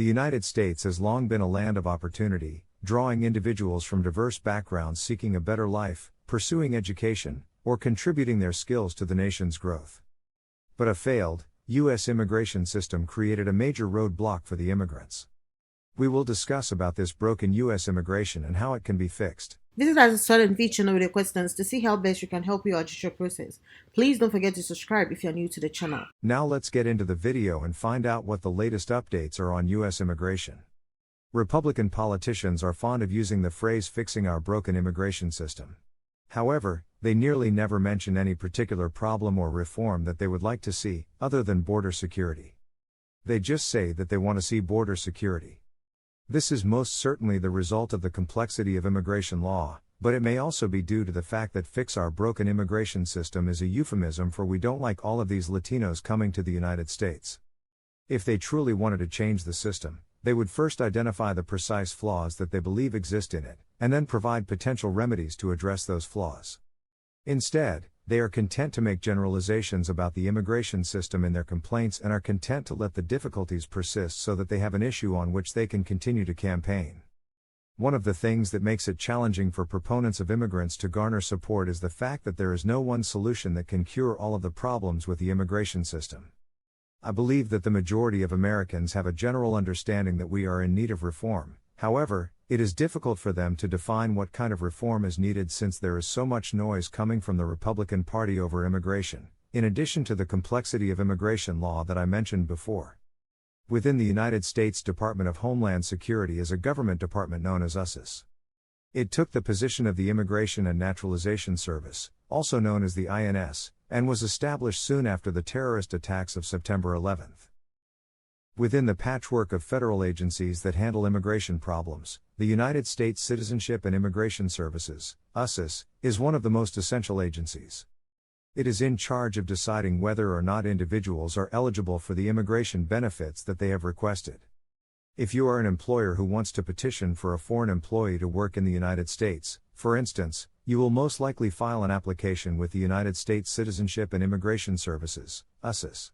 The United States has long been a land of opportunity, drawing individuals from diverse backgrounds seeking a better life, pursuing education, or contributing their skills to the nation's growth. But a failed, U.S. immigration system created a major roadblock for the immigrants. We will discuss about this broken U.S. immigration and how it can be fixed. Visit us at Swat&Vee channel with your questions to see how best we can help you out your process. Please don't forget to subscribe if you're new to the channel. Now let's get into the video and find out what the latest updates are on U.S. immigration. Republican politicians are fond of using the phrase fixing our broken immigration system. However, they nearly never mention any particular problem or reform that they would like to see, other than border security. They just say that they want to see border security. This is most certainly the result of the complexity of immigration law, but it may also be due to the fact that fix our broken immigration system is a euphemism for we don't like all of these Latinos coming to the United States. If they truly wanted to change the system, they would first identify the precise flaws that they believe exist in it, and then provide potential remedies to address those flaws. Instead, they are content to make generalizations about the immigration system in their complaints and are content to let the difficulties persist so that they have an issue on which they can continue to campaign. One of the things that makes it challenging for proponents of immigrants to garner support is the fact that there is no one solution that can cure all of the problems with the immigration system. I believe that the majority of Americans have a general understanding that we are in need of reform. However, it is difficult for them to define what kind of reform is needed since there is so much noise coming from the Republican Party over immigration, in addition to the complexity of immigration law that I mentioned before. Within the United States Department of Homeland Security is a government department known as USCIS. It took the position of the Immigration and Naturalization Service, also known as the INS, and was established soon after the terrorist attacks of September 11. Within the patchwork of federal agencies that handle immigration problems, the United States Citizenship and Immigration Services, USCIS, is one of the most essential agencies. It is in charge of deciding whether or not individuals are eligible for the immigration benefits that they have requested. If you are an employer who wants to petition for a foreign employee to work in the United States, for instance, you will most likely file an application with the United States Citizenship and Immigration Services, USCIS.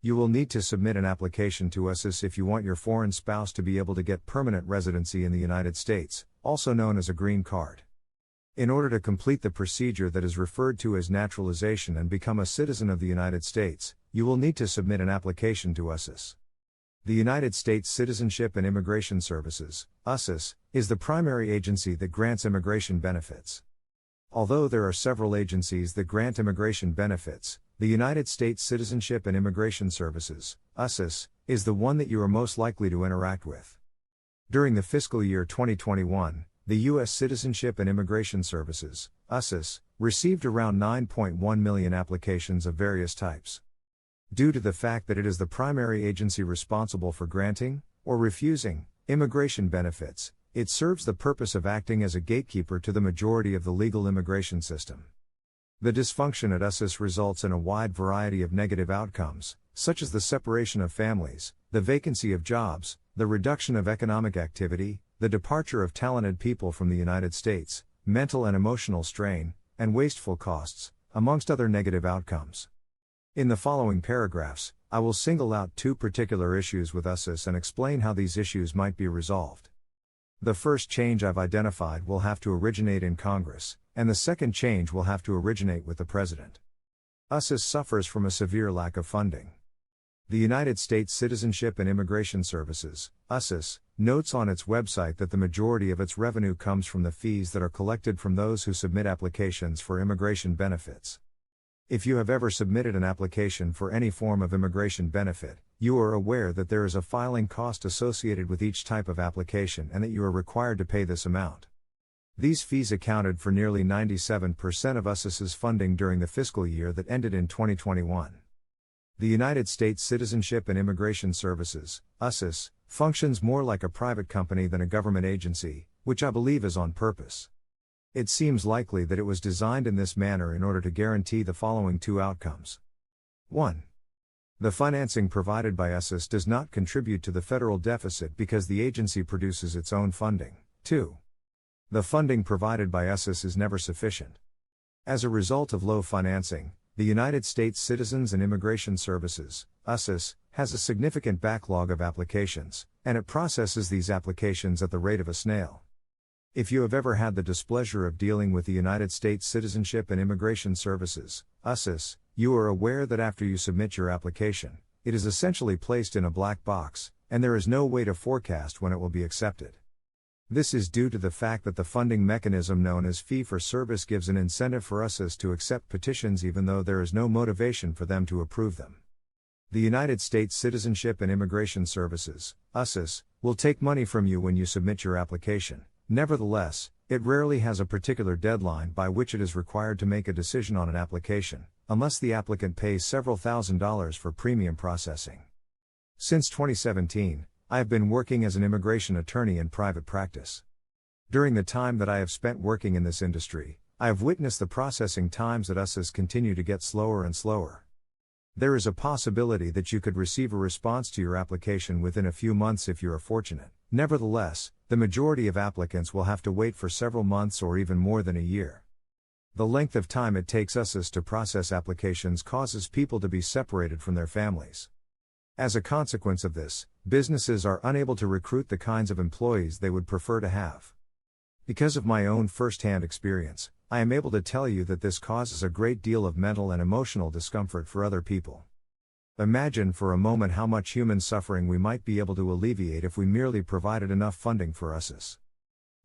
You will need to submit an application to USCIS if you want your foreign spouse to be able to get permanent residency in the United States, also known as a green card. In order to complete the procedure that is referred to as naturalization and become a citizen of the United States, you will need to submit an application to USCIS. The United States Citizenship and Immigration Services, USCIS, is the primary agency that grants immigration benefits. Although there are several agencies that grant immigration benefits, the United States Citizenship and Immigration Services, USCIS, is the one that you are most likely to interact with. During the fiscal year 2021, the U.S. Citizenship and Immigration Services, USCIS, received around 9.1 million applications of various types. Due to the fact that it is the primary agency responsible for granting, or refusing, immigration benefits, it serves the purpose of acting as a gatekeeper to the majority of the legal immigration system. The dysfunction at USCIS results in a wide variety of negative outcomes, such as the separation of families, the vacancy of jobs, the reduction of economic activity, the departure of talented people from the United States, mental and emotional strain, and wasteful costs, amongst other negative outcomes. In the following paragraphs, I will single out two particular issues with USCIS and explain how these issues might be resolved. The first change I've identified will have to originate in Congress, and the second change will have to originate with the President. USCIS suffers from a severe lack of funding. The United States Citizenship and Immigration Services, USCIS, notes on its website that the majority of its revenue comes from the fees that are collected from those who submit applications for immigration benefits. If you have ever submitted an application for any form of immigration benefit, you are aware that there is a filing cost associated with each type of application and that you are required to pay this amount. These fees accounted for nearly 97% of USCIS's funding during the fiscal year that ended in 2021. The United States Citizenship and Immigration Services, USCIS, functions more like a private company than a government agency, which I believe is on purpose. It seems likely that it was designed in this manner in order to guarantee the following two outcomes. 1. The financing provided by USCIS does not contribute to the federal deficit because the agency produces its own funding. 2. The funding provided by USCIS is never sufficient. As a result of low financing, the United States Citizens and Immigration Services, USCIS, has a significant backlog of applications, and it processes these applications at the rate of a snail. If you have ever had the displeasure of dealing with the United States Citizenship and Immigration Services, USCIS, you are aware that after you submit your application, it is essentially placed in a black box, and there is no way to forecast when it will be accepted. This is due to the fact that the funding mechanism known as fee-for-service gives an incentive for USCIS to accept petitions even though there is no motivation for them to approve them. The United States Citizenship and Immigration Services, USCIS, will take money from you when you submit your application. Nevertheless, it rarely has a particular deadline by which it is required to make a decision on an application, unless the applicant pays several $1,000s for premium processing. Since 2017, I have been working as an immigration attorney in private practice. During the time that I have spent working in this industry, I have witnessed the processing times at USCIS continue to get slower and slower. There is a possibility that you could receive a response to your application within a few months if you are fortunate. Nevertheless, the majority of applicants will have to wait for several months or even more than a year. The length of time it takes USCIS to process applications causes people to be separated from their families. As a consequence of this, businesses are unable to recruit the kinds of employees they would prefer to have. Because of my own first-hand experience, I am able to tell you that this causes a great deal of mental and emotional discomfort for other people. Imagine for a moment how much human suffering we might be able to alleviate if we merely provided enough funding for USCIS.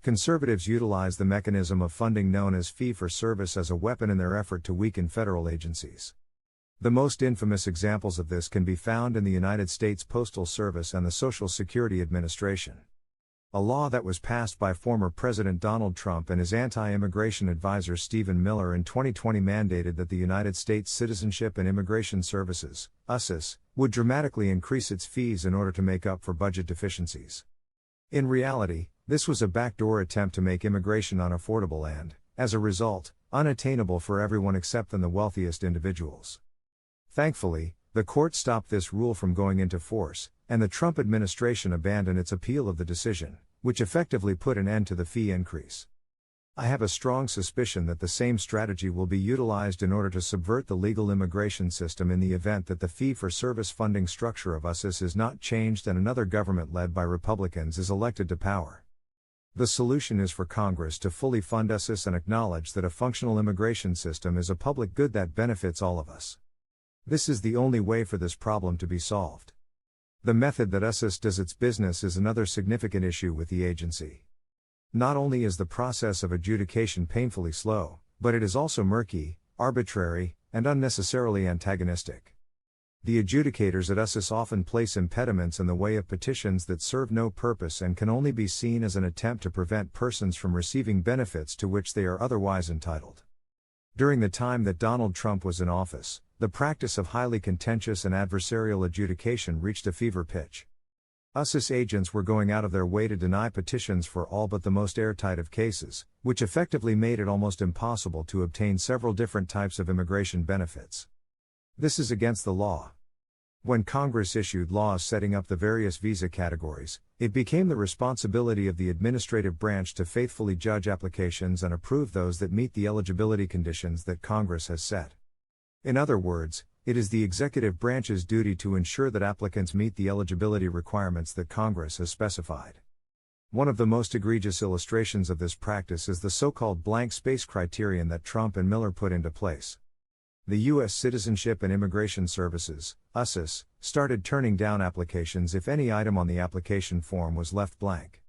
Conservatives utilize the mechanism of funding known as fee-for-service as a weapon in their effort to weaken federal agencies. The most infamous examples of this can be found in the United States Postal Service and the Social Security Administration. A law that was passed by former President Donald Trump and his anti-immigration advisor Stephen Miller in 2020 mandated that the United States Citizenship and Immigration Services, USCIS, would dramatically increase its fees in order to make up for budget deficiencies. In reality, this was a backdoor attempt to make immigration unaffordable and, as a result, unattainable for everyone except the wealthiest individuals. Thankfully, the court stopped this rule from going into force, and the Trump administration abandoned its appeal of the decision, which effectively put an end to the fee increase. I have a strong suspicion that the same strategy will be utilized in order to subvert the legal immigration system in the event that the fee-for-service funding structure of USCIS is not changed and another government led by Republicans is elected to power. The solution is for Congress to fully fund USCIS and acknowledge that a functional immigration system is a public good that benefits all of us. This is the only way for this problem to be solved. The method that USCIS does its business is another significant issue with the agency. Not only is the process of adjudication painfully slow, but it is also murky, arbitrary, and unnecessarily antagonistic. The adjudicators at USCIS often place impediments in the way of petitions that serve no purpose and can only be seen as an attempt to prevent persons from receiving benefits to which they are otherwise entitled. During the time that Donald Trump was in office, the practice of highly contentious and adversarial adjudication reached a fever pitch. USCIS agents were going out of their way to deny petitions for all but the most airtight of cases, which effectively made it almost impossible to obtain several different types of immigration benefits. This is against the law. When Congress issued laws setting up the various visa categories, it became the responsibility of the administrative branch to faithfully judge applications and approve those that meet the eligibility conditions that Congress has set. In other words, it is the executive branch's duty to ensure that applicants meet the eligibility requirements that Congress has specified. One of the most egregious illustrations of this practice is the so-called blank space criterion that Trump and Miller put into place. The U.S. Citizenship and Immigration Services, USCIS, started turning down applications if any item on the application form was left blank.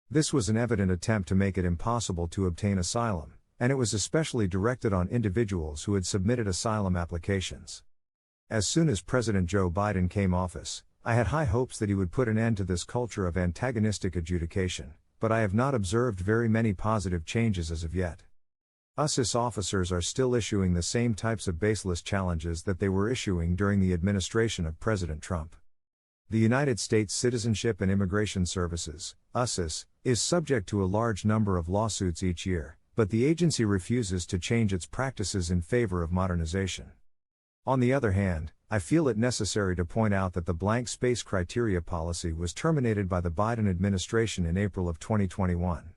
This was an evident attempt to make it impossible to obtain asylum, and it was especially directed on individuals who had submitted asylum applications. As soon as President Joe Biden came office, I had high hopes that he would put an end to this culture of antagonistic adjudication, but I have not observed very many positive changes as of yet. USCIS officers are still issuing the same types of baseless challenges that they were issuing during the administration of President Trump. The United States Citizenship and Immigration Services, USCIS, is subject to a large number of lawsuits each year, but the agency refuses to change its practices in favor of modernization. On the other hand, I feel it necessary to point out that the blank space criteria policy was terminated by the Biden administration in April of 2021.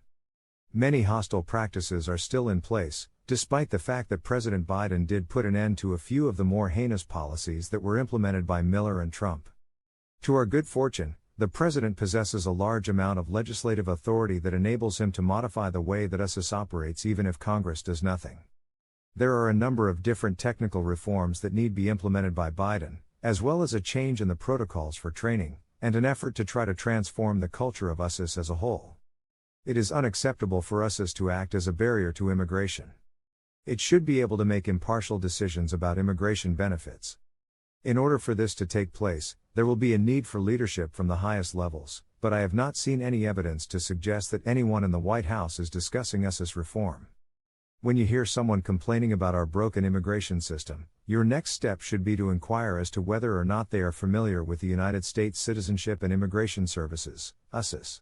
Many hostile practices are still in place, despite the fact that President Biden did put an end to a few of the more heinous policies that were implemented by Miller and Trump. To our good fortune, The President possesses a large amount of legislative authority that enables him to modify the way that USCIS operates even if Congress does nothing. There are a number of different technical reforms that need be implemented by Biden, as well as a change in the protocols for training, and an effort to try to transform the culture of USCIS as a whole. It is unacceptable for USCIS to act as a barrier to immigration. It should be able to make impartial decisions about immigration benefits. In order for this to take place, there will be a need for leadership from the highest levels, but I have not seen any evidence to suggest that anyone in the White House is discussing USCIS reform. When you hear someone complaining about our broken immigration system, your next step should be to inquire as to whether or not they are familiar with the United States Citizenship and Immigration Services, USCIS.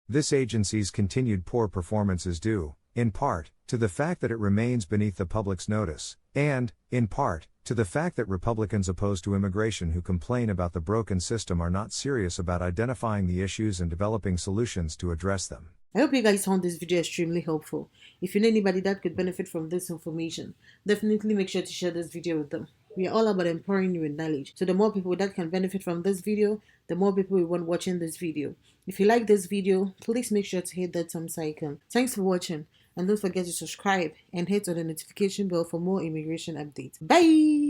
This agency's continued poor performance is due, in part, to the fact that it remains beneath the public's notice, and, in part, to the fact that Republicans opposed to immigration who complain about the broken system are not serious about identifying the issues and developing solutions to address them. I hope you guys found this video extremely helpful. If you know anybody that could benefit from this information, definitely make sure to share this video with them. We are all about empowering you with knowledge. So the more people that can benefit from this video, the more people we want watching this video. If you like this video, please make sure to hit that thumbs icon. Thanks for watching, and don't forget to subscribe and hit on the notification bell for more immigration updates. Bye!